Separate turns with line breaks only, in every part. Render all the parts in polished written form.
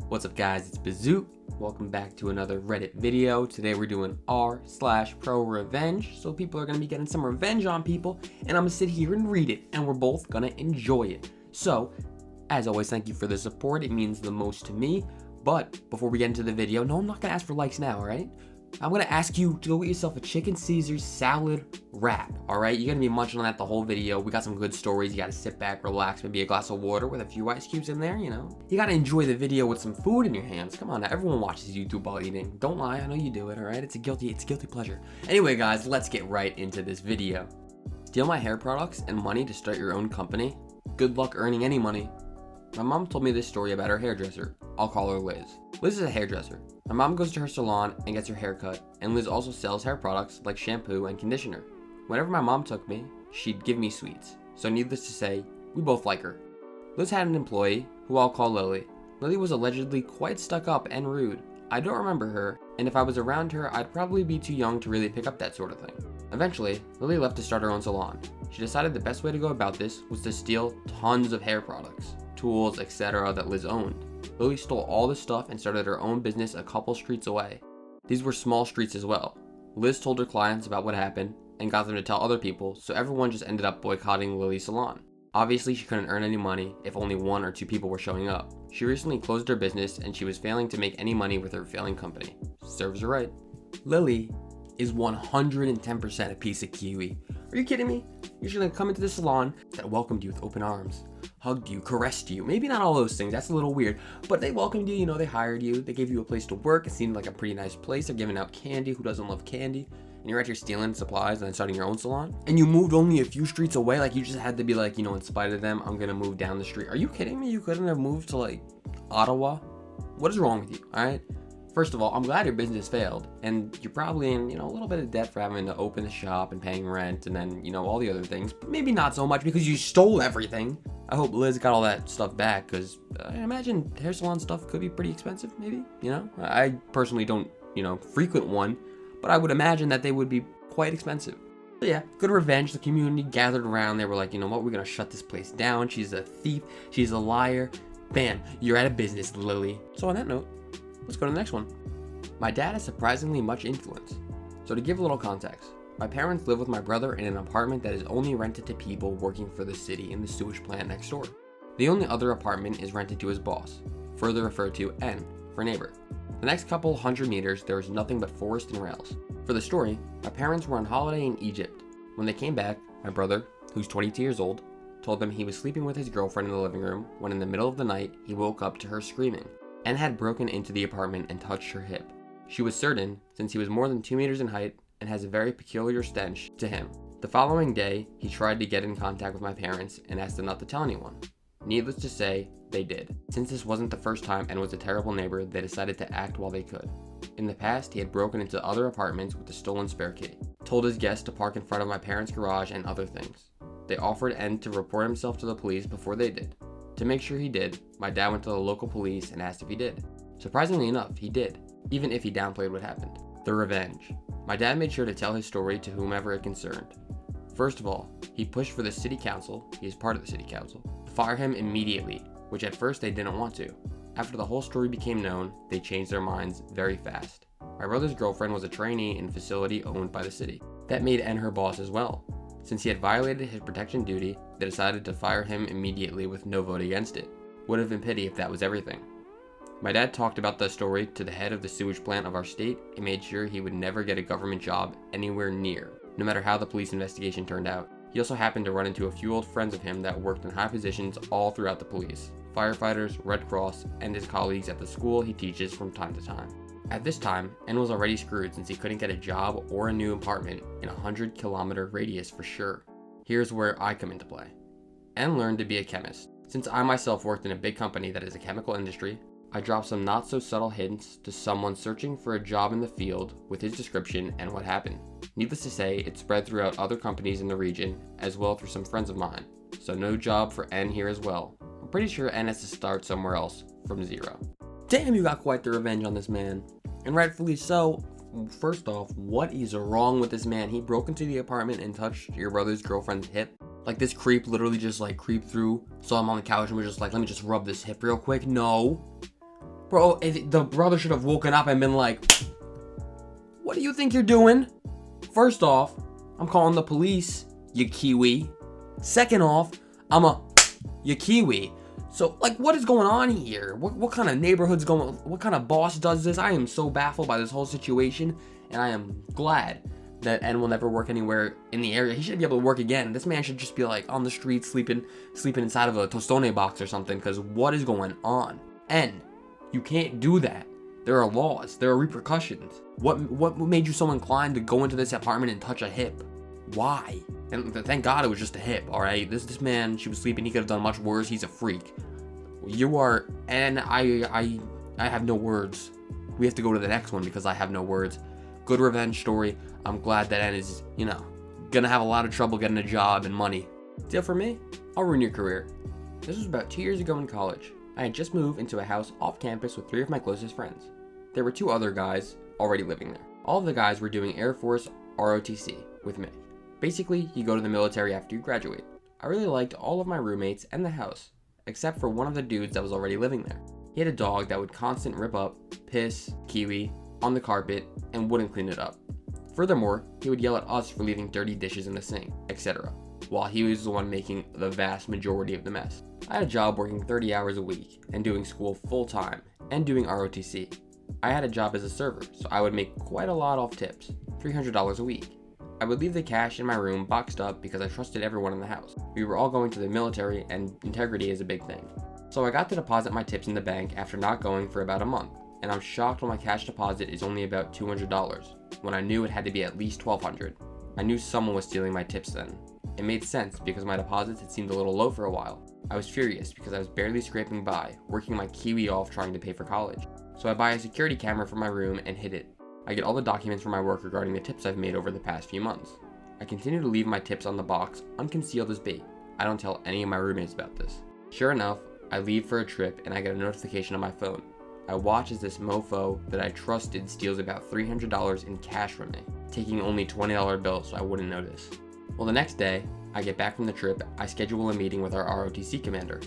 What's up guys, it's Bizute. Welcome back to another Reddit video. Today we're doing r/ProRevenge. So people are going to be getting some revenge on people and I'm going to sit here and read it and we're both going to enjoy it. So, as always, thank you for the support. It means the most to me. But before we get into the video, no, I'm not going to ask for likes now, alright? I'm going to ask you to go get yourself a chicken Caesar salad wrap, alright? You're going to be munching on that the whole video. We got some good stories. You got to sit back, relax, maybe a glass of water with a few ice cubes in there, you know? You got to enjoy the video with some food in your hands. Come on now, everyone watches YouTube while eating. Don't lie, I know you do it, alright? It's a guilty pleasure. Anyway, guys, let's get right into this video. Steal my hair products and money to start your own company? Good luck earning any money. My mom told me this story about her hairdresser. I'll call her Liz. Liz is a hairdresser. My mom goes to her salon and gets her hair cut, and Liz also sells hair products like shampoo and conditioner. Whenever my mom took me, she'd give me sweets. So needless to say, we both like her. Liz had an employee, who I'll call Lily. Lily was allegedly quite stuck up and rude. I don't remember her, and if I was around her, I'd probably be too young to really pick up that sort of thing. Eventually, Lily left to start her own salon. She decided the best way to go about this was to steal tons of hair products, tools, etc. that Liz owned. Lily stole all the stuff and started her own business a couple streets away. These were small streets as well. Liz told her clients about what happened and got them to tell other people, so everyone just ended up boycotting Lily's salon. Obviously, she couldn't earn any money if only 1 or 2 people were showing up. She recently closed her business and she was failing to make any money with her failing company. Serves her right. Lily is 110% a piece of kiwi. Are you kidding me? You're just gonna come into the salon that welcomed you with open arms, hugged you, caressed you. Maybe not all those things, that's a little weird, but they welcomed you, you know, they hired you, they gave you a place to work. It seemed like a pretty nice place. They're giving out candy. Who doesn't love candy? And you're out here stealing supplies and then starting your own salon. And you moved only a few streets away. Like, you just had to be like, you know, in spite of them, I'm gonna move down the street. Are you kidding me? You couldn't have moved to like Ottawa? What is wrong with you? All right. First of all, I'm glad your business failed, and you're probably in, you know, a little bit of debt for having to open the shop and paying rent and then, you know, all the other things, but maybe not so much because you stole everything. I hope Liz got all that stuff back, because I imagine hair salon stuff could be pretty expensive, maybe, you know? I personally don't, you know, frequent one, but I would imagine that they would be quite expensive. So yeah, good revenge. The community gathered around. They were like, you know what, we're gonna shut this place down. She's a thief. She's a liar. Bam, you're out of business, Lily. So on that note, let's go to the next one. My dad has surprisingly much influence. So to give a little context, my parents live with my brother in an apartment that is only rented to people working for the city in the sewage plant next door. The only other apartment is rented to his boss, further referred to N for neighbor. The next couple 100 meters, there is nothing but forest and rails. For the story, my parents were on holiday in Egypt. When they came back, my brother, who's 22 years old, told them he was sleeping with his girlfriend in the living room when in the middle of the night, he woke up to her screaming. N had broken into the apartment and touched her hip. She was certain, since he was more than 2 meters in height and has a very peculiar stench to him. The following day, he tried to get in contact with my parents and asked them not to tell anyone. Needless to say, they did. Since this wasn't the first time and was a terrible neighbor, they decided to act while they could. In the past, he had broken into other apartments with a stolen spare key, told his guests to park in front of my parents' garage and other things. They offered N to report himself to the police before they did. To make sure he did, my dad went to the local police and asked if he did. Surprisingly enough, he did, even if he downplayed what happened. The revenge. My dad made sure to tell his story to whomever it concerned. First of all, he pushed for the city council, he is part of the city council, to fire him immediately, which at first they didn't want to. After the whole story became known, they changed their minds very fast. My brother's girlfriend was a trainee in a facility owned by the city. That made N her boss as well. Since he had violated his protection duty, they decided to fire him immediately with no vote against it. Would have been pity if that was everything. My dad talked about the story to the head of the sewage plant of our state and made sure he would never get a government job anywhere near, no matter how the police investigation turned out. He also happened to run into a few old friends of him that worked in high positions all throughout the police, firefighters, Red Cross, and his colleagues at the school he teaches from time to time. At this time, N was already screwed since he couldn't get a job or a new apartment in a 100-kilometer radius for sure. Here's where I come into play. N learned to be a chemist. Since I myself worked in a big company that is a chemical industry, I dropped some not so subtle hints to someone searching for a job in the field with his description and what happened. Needless to say, it spread throughout other companies in the region as well through some friends of mine. So no job for N here as well. I'm pretty sure N has to start somewhere else from zero. Damn, you got quite the revenge on this man. And rightfully so. First off, what is wrong with this man? He broke into the apartment and touched your brother's girlfriend's hip. Like, this creep literally just like creeped through, saw him on the couch and was just like, let me just rub this hip real quick. No. Bro, the brother should have woken up and been like, what do you think you're doing? First off, I'm calling the police, you Kiwi. Second off, you Kiwi. So, like, what is going on here? What kind of neighborhood's going, what kind of boss does this? I am so baffled by this whole situation, and I am glad that N will never work anywhere in the area. He should be able to work again. This man should just be like on the street sleeping inside of a Tostone box or something, because what is going on? N, you can't do that. There are laws. There are repercussions. What made you so inclined to go into this apartment and touch a hip? Why? And thank God it was just a hip, all right? This man, she was sleeping. He could have done much worse. He's a freak. You are, and I have no words. We have to go to the next one because I have no words. Good revenge story. I'm glad that N is, gonna have a lot of trouble getting a job and money. Deal for me? I'll ruin your career. This was about 2 years ago in college. I had just moved into a house off campus with 3 of my closest friends. There were 2 other guys already living there. All of the guys were doing Air Force ROTC with me. Basically, you go to the military after you graduate. I really liked all of my roommates and the house, except for one of the dudes that was already living there. He had a dog that would constantly rip up, piss, kiwi, on the carpet, and wouldn't clean it up. Furthermore, he would yell at us for leaving dirty dishes in the sink, etc., while he was the one making the vast majority of the mess. I had a job working 30 hours a week and doing school full-time and doing ROTC. I had a job as a server, so I would make quite a lot off tips, $300 a week. I would leave the cash in my room boxed up because I trusted everyone in the house. We were all going to the military and integrity is a big thing. So I got to deposit my tips in the bank after not going for about a month, and I'm shocked when my cash deposit is only about $200, when I knew it had to be at least $1,200. I knew someone was stealing my tips then. It made sense because my deposits had seemed a little low for a while. I was furious because I was barely scraping by, working my kiwi off trying to pay for college. So I buy a security camera for my room and hid it. I get all the documents from my work regarding the tips I've made over the past few months. I continue to leave my tips on the box, unconcealed as bait. I don't tell any of my roommates about this. Sure enough, I leave for a trip and I get a notification on my phone. I watch as this mofo that I trusted steals about $300 in cash from me, taking only $20 bills so I wouldn't notice. Well, the next day, I get back from the trip, I schedule a meeting with our ROTC commander.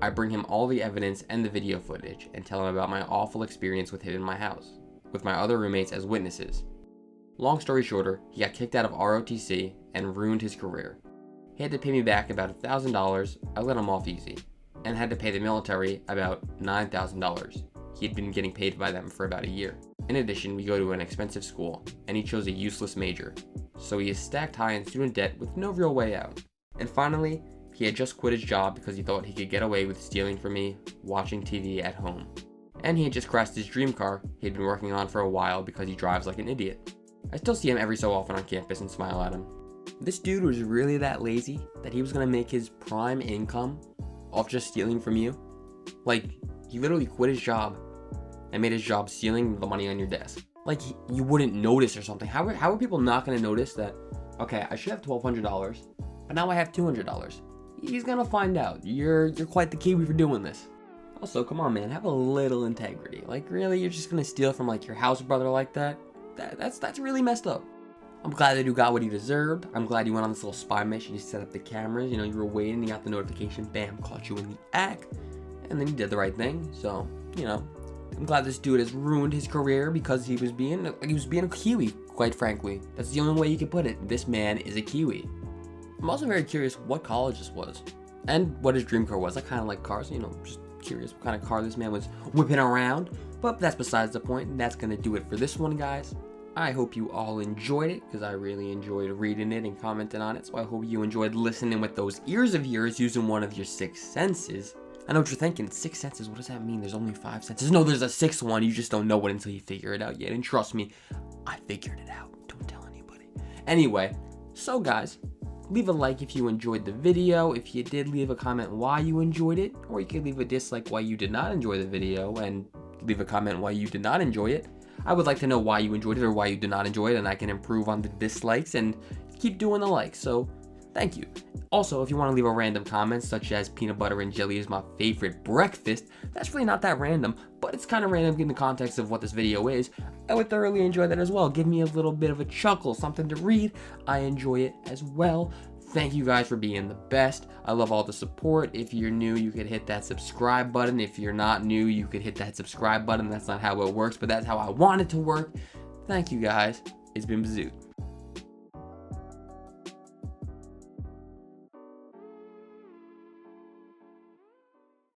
I bring him all the evidence and the video footage and tell him about my awful experience with him in my house, with my other roommates as witnesses. Long story shorter, he got kicked out of ROTC and ruined his career. He had to pay me back about $1,000, I let him off easy, and had to pay the military about $9,000. He had been getting paid by them for about a year. In addition, we go to an expensive school, and he chose a useless major, so he is stacked high in student debt with no real way out. And finally, he had just quit his job because he thought he could get away with stealing from me, watching TV at home. And he had just crashed his dream car he had been working on for a while because he drives like an idiot. I still see him every so often on campus and smile at him. This dude was really that lazy that he was gonna make his prime income off just stealing from you. Like, he literally quit his job and made his job stealing the money on your desk. Like, you wouldn't notice or something. How are people not gonna notice that, okay, I should have $1,200, but now I have $200? He's gonna find out. You're quite the Kiwi for doing this. Also, come on, man, have a little integrity. Like, really, you're just gonna steal from, like, your house brother like that? That's really messed up. I'm glad that you got what you deserved. I'm glad you went on this little spy mission. You set up the cameras, you were waiting, you got the notification, bam, caught you in the act, and then you did the right thing. So, I'm glad this dude has ruined his career because he was being a Kiwi, quite frankly. That's the only way you can put it. This man is a Kiwi. I'm also very curious what college this was and what his dream car was. I kind of like cars, just curious what kind of car this man was whipping around. But that's besides the point. That's going to do it for this one, guys. I hope you all enjoyed it because I really enjoyed reading it and commenting on it. So I hope you enjoyed listening with those ears of yours using one of your 6 senses. I know what you're thinking, 6 senses, what does that mean? There's only 5 senses. No, there's a 6th one. You just don't know it until you figure it out yet. And trust me, I figured it out. Don't tell anybody. Anyway, so guys, leave a like if you enjoyed the video. If you did, leave a comment why you enjoyed it. Or you could leave a dislike why you did not enjoy the video and leave a comment why you did not enjoy it. I would like to know why you enjoyed it or why you did not enjoy it, and I can improve on the dislikes and keep doing the likes. So thank you. Also, if you want to leave a random comment such as peanut butter and jelly is my favorite breakfast, that's really not that random, but it's kind of random in the context of what this video is. I would thoroughly enjoy that as well. Give me a little bit of a chuckle, something to read. I enjoy it as well. Thank you guys for being the best. I love all the support. If you're new, you could hit that subscribe button. If you're not new, you could hit that subscribe button. That's not how it works, but that's how I want it to work. Thank you guys. It's been Bizute.